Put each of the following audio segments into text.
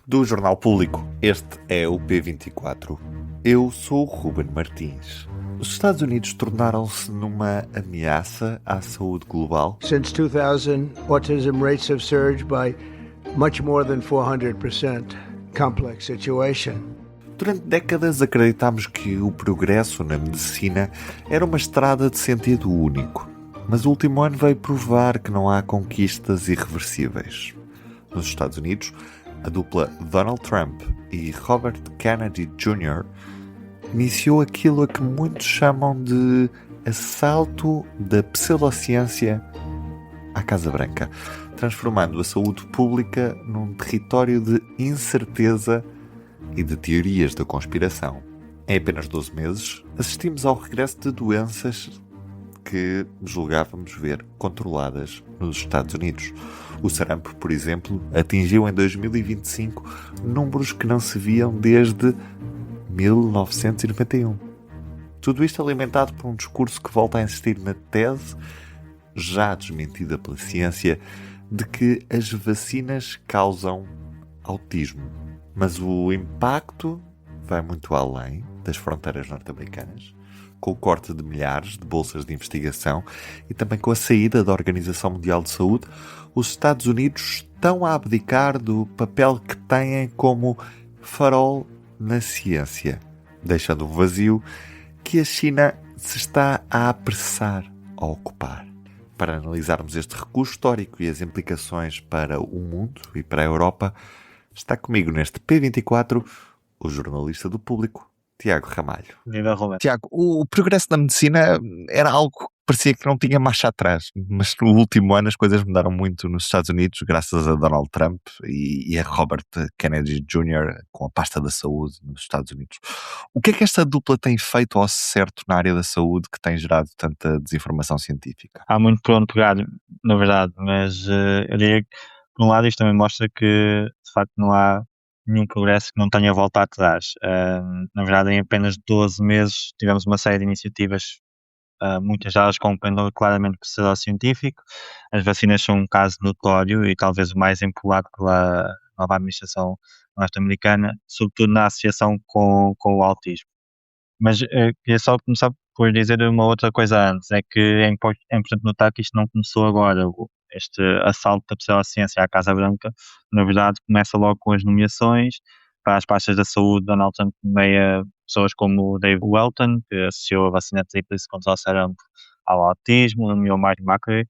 Do Jornal Público, este é o P24. Eu sou o Ruben Martins. Os Estados Unidos tornaram-se numa ameaça à saúde global? Since 2000, autism rates have surged by much more than 400%. Complex situation. Durante décadas acreditámos que o progresso na medicina era uma estrada de sentido único. Mas o último ano veio provar que não há conquistas irreversíveis. Nos Estados Unidos, a dupla Donald Trump e Robert Kennedy Jr. iniciou aquilo a que muitos chamam de assalto da pseudociência à Casa Branca, transformando a saúde pública num território de incerteza e de teorias da conspiração. Em apenas 12 meses, assistimos ao regresso de doenças que julgávamos ver controladas nos Estados Unidos. O sarampo, por exemplo, atingiu em 2025 números que não se viam desde 1991. Tudo isto alimentado por um discurso que volta a insistir na tese, já desmentida pela ciência, de que as vacinas causam autismo. Mas o impacto vai muito além das fronteiras norte-americanas, com o corte de milhares de bolsas de investigação e também com a saída da Organização Mundial de Saúde. Os Estados Unidos estão a abdicar do papel que têm como farol na ciência, deixando um vazio que a China se está a apressar a ocupar. Para analisarmos este recuo histórico e as implicações para o mundo e para a Europa, está comigo neste P24 o jornalista do Público, Tiago Ramalho. Viva Roma. Tiago, o progresso da medicina era algo que parecia que não tinha marcha atrás, mas no último ano as coisas mudaram muito nos Estados Unidos, graças a Donald Trump e a Robert Kennedy Jr. com a pasta da saúde nos Estados Unidos. O que é que esta dupla tem feito ao certo na área da saúde que tem gerado tanta desinformação científica? Há muito por onde pegar, na verdade, mas eu diria que, por um lado, isto também mostra que, de facto, não há nenhum progresso que não tenha volta atrás. Na verdade, em apenas 12 meses tivemos uma série de iniciativas, muitas delas com um pendor claramente pseudocientífico. As vacinas são um caso notório e talvez o mais empolado pela nova administração norte-americana, sobretudo na associação com o autismo. Mas queria só começar por dizer uma outra coisa antes, é que é importante notar que isto não começou agora. Este assalto da pseudociência à Casa Branca, na verdade, começa logo com as nomeações para as pastas da saúde. Donald Trump nomeia pessoas como o Dave Welton, que associou a vacina tríplice contra o sarampo ao autismo, nomeou Marty Makary,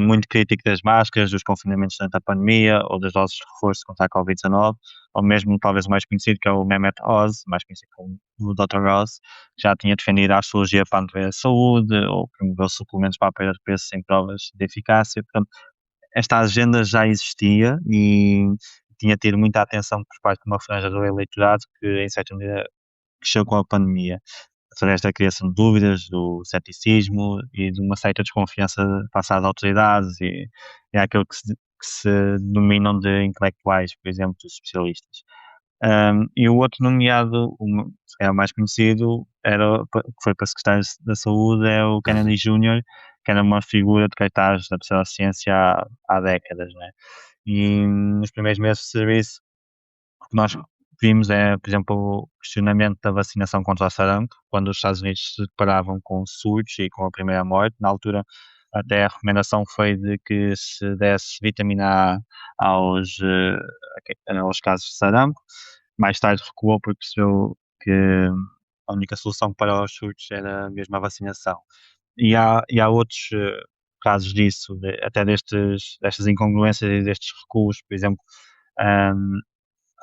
muito crítico das máscaras, dos confinamentos durante a pandemia ou das doses de reforço contra a Covid-19, ou mesmo talvez o mais conhecido, que é o Mehmet Oz, mais conhecido como o Dr. Oz, que já tinha defendido a astrologia para a a saúde ou promoveu suplementos para a perda de peso sem provas de eficácia. Portanto, esta agenda já existia e tinha tido muita atenção por parte de uma franja do eleitorado que, em certa medida, cresceu com a pandemia, através da criação de dúvidas, do ceticismo e de uma certa desconfiança face às autoridades e àquilo que se dominam de intelectuais, por exemplo, dos especialistas. E o outro nomeado, se calhar mais conhecido, que foi para secretário da Saúde, é o Kennedy Jr., que era uma figura de cartaz da pseudociência há décadas, né? E nos primeiros meses de serviço, o que nós vimos é, por exemplo, o questionamento da vacinação contra o sarampo, quando os Estados Unidos se deparavam com surtos e com a primeira morte. Na altura, até a recomendação foi de que se desse vitamina A aos casos de sarampo. Mais tarde recuou porque percebeu que a única solução para os surtos era mesmo a vacinação. E há outros casos disso, até destas incongruências e destes recuos. Por exemplo,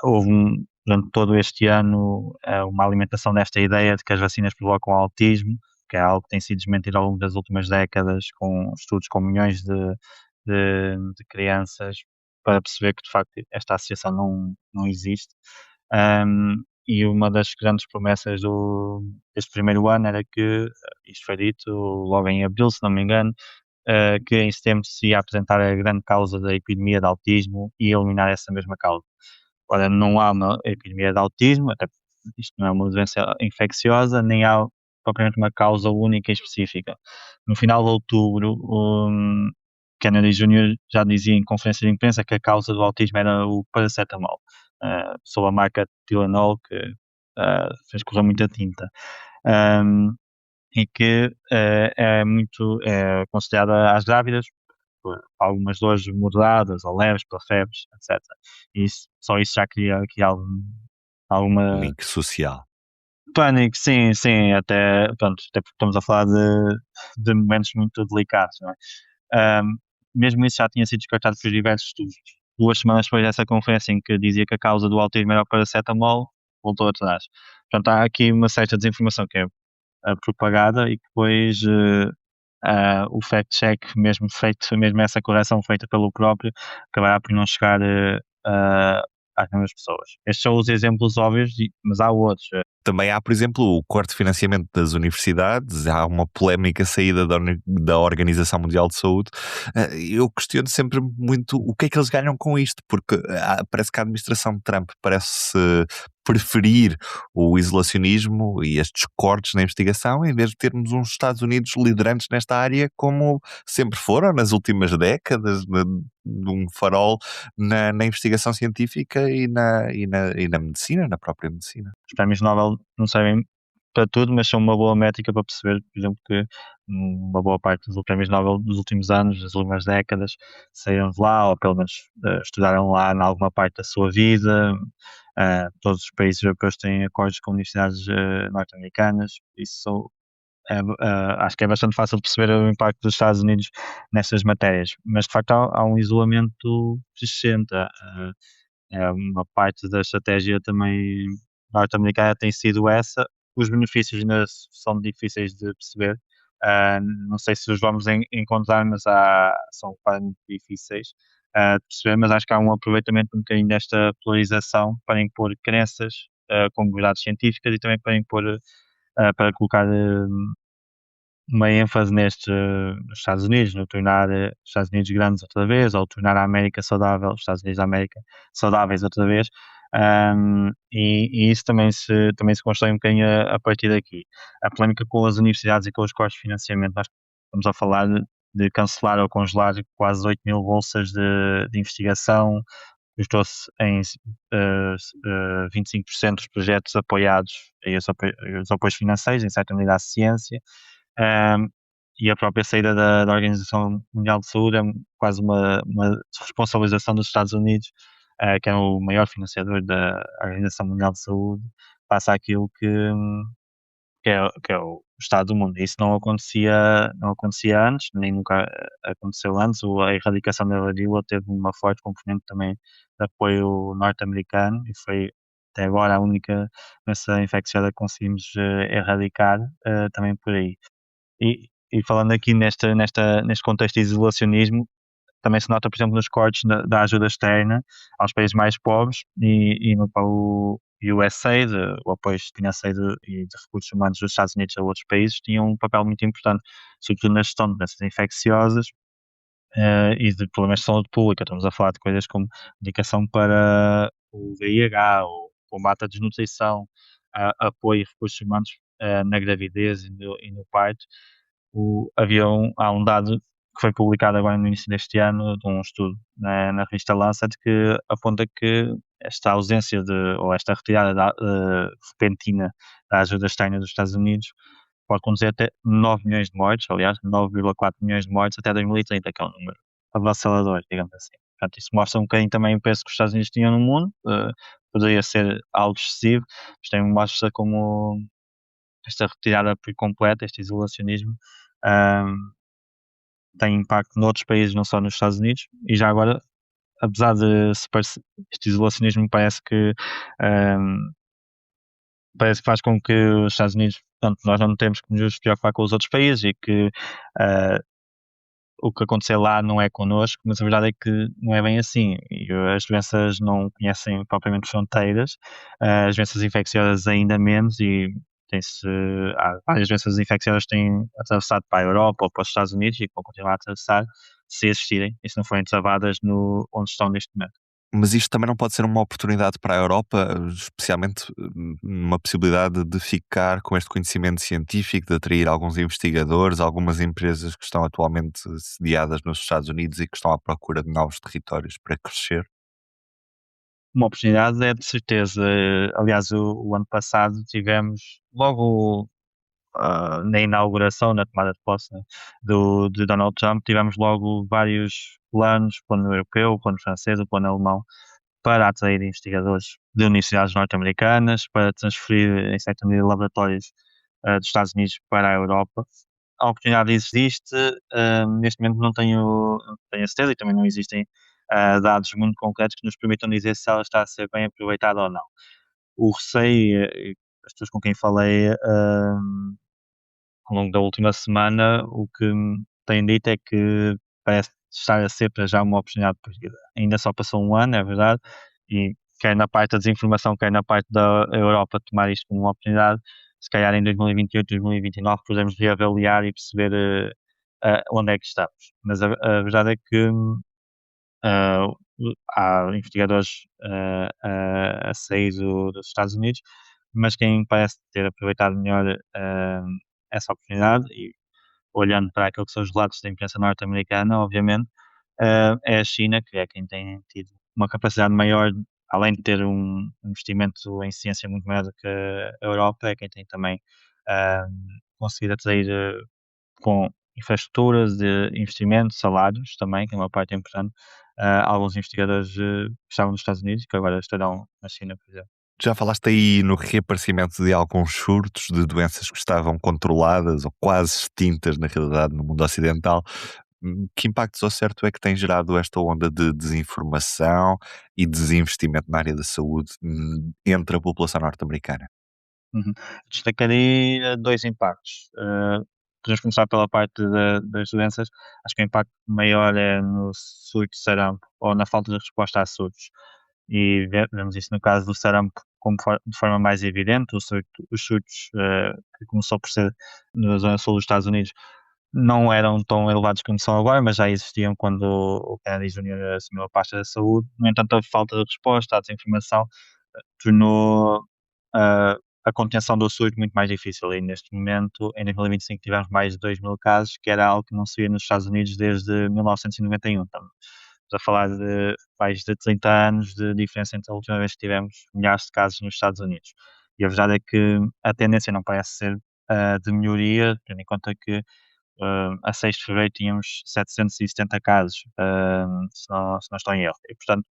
houve durante todo este ano uma alimentação desta ideia de que as vacinas provocam autismo, que é algo que tem sido desmentido ao longo das últimas décadas, com estudos com milhões de crianças, para perceber que de facto esta associação não existe. E uma das grandes promessas deste primeiro ano era que, isto foi dito logo em abril, se não me engano, que em setembro se ia apresentar a grande causa da epidemia de autismo e eliminar essa mesma causa. Ora, não há uma epidemia de autismo, até porque isto não é uma doença infecciosa, nem há propriamente uma causa única e específica. No final de outubro, Kennedy Jr. já dizia em conferência de imprensa que a causa do autismo era o paracetamol. sob a marca Tylenol, que fez correr muita tinta. E que é aconselhada às grávidas por algumas dores moderadas ou leves, para febres, etc. E só isso já cria aqui alguma Link social. pânico, sim, sim, até porque estamos a falar de momentos muito delicados, não é? Mesmo isso já tinha sido descartado por diversos estudos. 2 semanas depois dessa conferência em que dizia que a causa do autismo era o paracetamol, voltou atrás. Portanto, há aqui uma certa desinformação que é propagada e que depois o fact-check, mesmo essa correção feita pelo próprio, acabará por não chegar às mesmas pessoas. Estes são os exemplos óbvios, mas há outros. Também há, por exemplo, o corte de financiamento das universidades, há uma polémica saída da Organização Mundial de Saúde. Eu questiono sempre muito o que é que eles ganham com isto, porque parece que a administração de Trump parece preferir o isolacionismo e estes cortes na investigação, em vez de termos uns Estados Unidos liderantes nesta área, como sempre foram nas últimas décadas, de um farol na investigação científica e na medicina, na própria medicina. Os prémios Nobel não servem para tudo, mas são uma boa métrica para perceber, por exemplo, que uma boa parte dos prémios Nobel dos últimos anos, das últimas décadas, saíram de lá, ou pelo menos estudaram lá em alguma parte da sua vida. Todos os países europeus têm acordos com universidades norte-americanas. Isso acho que é bastante fácil de perceber o impacto dos Estados Unidos nestas matérias, mas de facto há um isolamento persistente. Uma parte da estratégia também norte-americana tem sido essa. Os benefícios ainda são difíceis de perceber. Não sei se os vamos encontrar, mas são muito difíceis de perceber, mas acho que há um aproveitamento um bocadinho desta polarização para impor crenças como verdades científicas e também para impor, para colocar uma ênfase nos Estados Unidos, no tornar os Estados Unidos grandes outra vez, ou tornar a América saudável, os Estados Unidos da América saudáveis outra vez, e isso também se constrói um bocadinho a partir daqui. A polémica com as universidades e com os cortes de financiamento, nós estamos a falar de cancelar ou congelar quase 8.000 bolsas de investigação, custou-se em 25% dos projetos apoiados e os apoios financeiros, em certa medida à ciência. E a própria saída da Organização Mundial de Saúde é quase uma responsabilização dos Estados Unidos, que é o maior financiador da Organização Mundial de Saúde, passa aquilo que é o estado do mundo. Isso não acontecia antes, nem nunca aconteceu antes. A erradicação da varíola teve uma forte componente também de apoio norte-americano e foi até agora a única doença infecciosa que conseguimos erradicar também por aí. E falando aqui neste contexto de isolacionismo, também se nota, por exemplo, nos cortes da ajuda externa aos países mais pobres e no USAID, o apoio financeiro e de recursos humanos dos Estados Unidos a outros países, tinham um papel muito importante, sobretudo na gestão de doenças infecciosas e de problemas de saúde pública. Estamos a falar de coisas como medicação para o VIH, o combate à desnutrição, apoio e recursos humanos na gravidez e no parto. Há um dado que foi publicado agora no início deste ano, de um estudo na revista Lancet, que aponta que esta ausência ou esta retirada repentina da ajuda externa dos Estados Unidos pode conduzir até 9 milhões de mortes, aliás, 9,4 milhões de mortes até 2030, que é um número avassalador, digamos assim. Portanto, isso mostra um bocadinho também o peso que os Estados Unidos tinham no mundo, poderia ser algo excessivo, mas também mostra como esta retirada por completo, este isolacionismo, tem impacto noutros países, não só nos Estados Unidos, e já agora, apesar de este isolacionismo parece que faz com que os Estados Unidos, portanto, nós não temos que nos preocupar com os outros países e que o que acontecer lá não é connosco, mas a verdade é que não é bem assim. E as doenças não conhecem propriamente fronteiras, as doenças infecciosas ainda menos, e há várias doenças infecciosas que têm atravessado para a Europa ou para os Estados Unidos e que vão continuar a atravessar se existirem e se não forem travadas onde estão neste momento. Mas isto também não pode ser uma oportunidade para a Europa, especialmente uma possibilidade de ficar com este conhecimento científico, de atrair alguns investigadores, algumas empresas que estão atualmente sediadas nos Estados Unidos e que estão à procura de novos territórios para crescer? uma oportunidade é de certeza. Aliás, o ano passado tivemos logo na inauguração, na tomada de posse, né, de Donald Trump, tivemos logo vários planos, plano europeu, o plano francês, o plano alemão, para atrair investigadores de universidades norte-americanas, para transferir, em certa medida, laboratórios dos Estados Unidos para a Europa. A oportunidade existe, neste momento não tenho a certeza e também não existem dados muito concretos que nos permitam dizer se ela está a ser bem aproveitada ou não. O receio, as pessoas com quem falei ao longo da última semana, o que me têm dito é que parece estar a ser para já uma oportunidade perdida. Ainda só passou um ano, é verdade, e quer na parte da desinformação, quer na parte da Europa tomar isto como uma oportunidade, se calhar em 2028, 2029 podemos reavaliar e perceber onde é que estamos. Mas a verdade é que uh, há investigadores a sair dos Estados Unidos, mas quem parece ter aproveitado melhor essa oportunidade, e olhando para aquilo que são os relatos da imprensa norte-americana, obviamente, é a China, que é quem tem tido uma capacidade maior, além de ter um investimento em ciência muito maior do que a Europa, é quem tem também conseguido atrair com infraestruturas de investimento, salários também, que é uma parte importante, alguns investigadores que estavam nos Estados Unidos, que agora estarão na China, por exemplo. Já falaste aí no reaparecimento de alguns surtos de doenças que estavam controladas ou quase extintas, na realidade, no mundo ocidental. Que impactos ao certo é que tem gerado esta onda de desinformação e desinvestimento na área da saúde entre a população norte-americana? Uhum. Destacaria dois impactos. Podemos começar pela parte das doenças. Acho que o impacto maior é no surto de sarampo ou na falta de resposta a surtos. E vemos isso no caso do sarampo de forma mais evidente. Os surtos que começou por ser na zona sul dos Estados Unidos não eram tão elevados como são agora, mas já existiam quando o Kennedy Jr. assumiu a pasta da saúde. No entanto, a falta de resposta à desinformação tornou a contenção do surto muito mais difícil. E neste momento, em 2025, tivemos mais de 2.000 casos, que era algo que não se via nos Estados Unidos desde 1991. Estamos a falar de mais de 30 anos de diferença entre a última vez que tivemos milhares de casos nos Estados Unidos. E a verdade é que a tendência não parece ser de melhoria, tendo em conta que a 6 de fevereiro tínhamos 770 casos, se não estou em erro. E, portanto,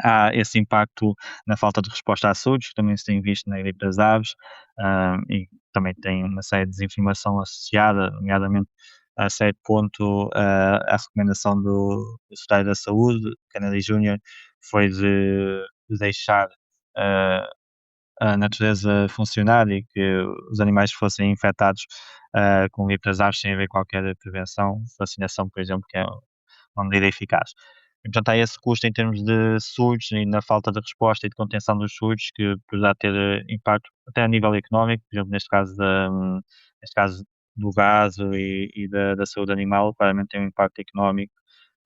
há esse impacto na falta de resposta à saúde, que também se tem visto na gripe das aves, e também tem uma série de desinformação associada, nomeadamente a certo ponto a recomendação do Secretário da Saúde, Kennedy Jr., foi de deixar a natureza funcionar e que os animais fossem infectados com gripe das aves sem haver qualquer prevenção, vacinação, por exemplo, que é uma medida eficaz. E, portanto, há esse custo em termos de surtos e na falta de resposta e de contenção dos surtos que poderá ter impacto até a nível económico, por exemplo, neste caso do gado e da saúde animal, claramente tem um impacto económico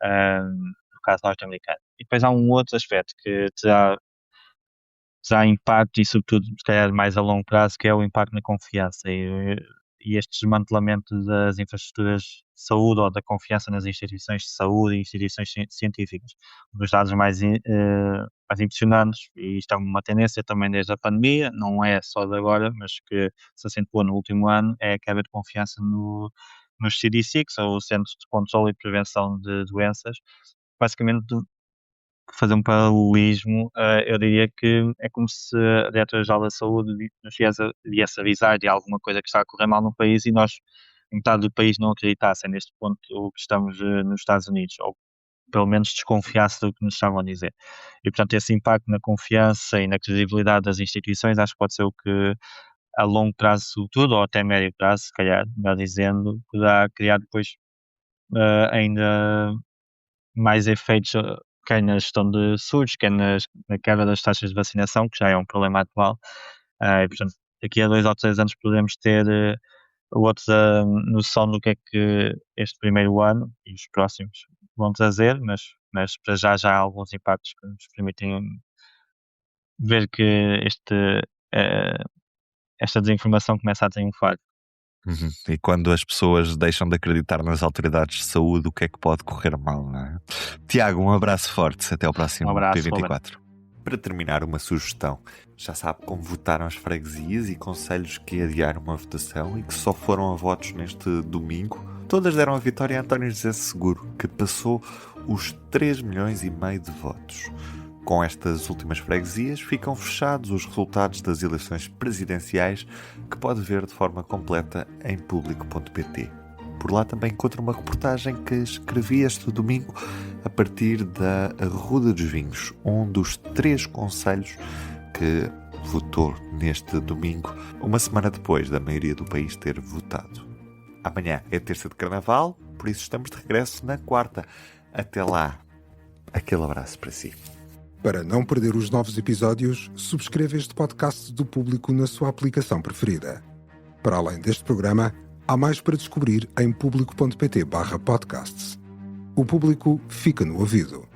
no caso norte-americano. E depois há um outro aspecto que terá impacto e, sobretudo, se calhar mais a longo prazo, que é o impacto na confiança e este desmantelamento das infraestruturas de saúde ou da confiança nas instituições de saúde e instituições científicas. Um dos dados mais impressionantes, e isto é uma tendência também desde a pandemia, não é só de agora, mas que se acentuou no último ano, é a quebra de confiança nos CDC, que são os Centros de Controlo e Prevenção de Doenças. Basicamente, fazer um paralelismo, eu diria que é como se a Diretora-Geral da Saúde nos viesse avisar de alguma coisa que está a correr mal no país e nós, metade do país, não acreditassem neste ponto o que estamos nos Estados Unidos, ou pelo menos desconfiasse do que nos estavam a dizer. E, portanto, esse impacto na confiança e na credibilidade das instituições acho que pode ser o que, a longo prazo, sobretudo, ou até médio prazo, se calhar, melhor dizendo, poderá criar depois ainda mais efeitos, quer na gestão de surtos, quer na quebra das taxas de vacinação, que já é um problema atual. E, portanto, daqui a 2 ou 3 anos podemos ter outra noção do que é que este primeiro ano e os próximos vão trazer, mas para já há alguns impactos que nos permitem ver que esta desinformação começa a triunfar. E quando as pessoas deixam de acreditar nas autoridades de saúde, o que é que pode correr mal, não é? Tiago, um abraço forte. Até ao próximo Um abraço, P24. para terminar, uma sugestão. Já sabe como votaram as freguesias e concelhos que adiaram uma votação e que só foram a votos neste domingo? Todas deram a vitória a António José Seguro, que passou os 3,5 milhões de votos. Com estas últimas freguesias, ficam fechados os resultados das eleições presidenciais, que pode ver de forma completa em público.pt. Por lá também encontra uma reportagem que escrevi este domingo a partir da Arruda dos Vinhos, um dos 3 concelhos que votou neste domingo, uma semana depois da maioria do país ter votado. Amanhã é terça de Carnaval, por isso estamos de regresso na quarta. Até lá, aquele abraço para si. Para não perder os novos episódios, subscreva este podcast do Público na sua aplicação preferida. Para além deste programa, há mais para descobrir em público.pt/podcasts. O Público fica no ouvido.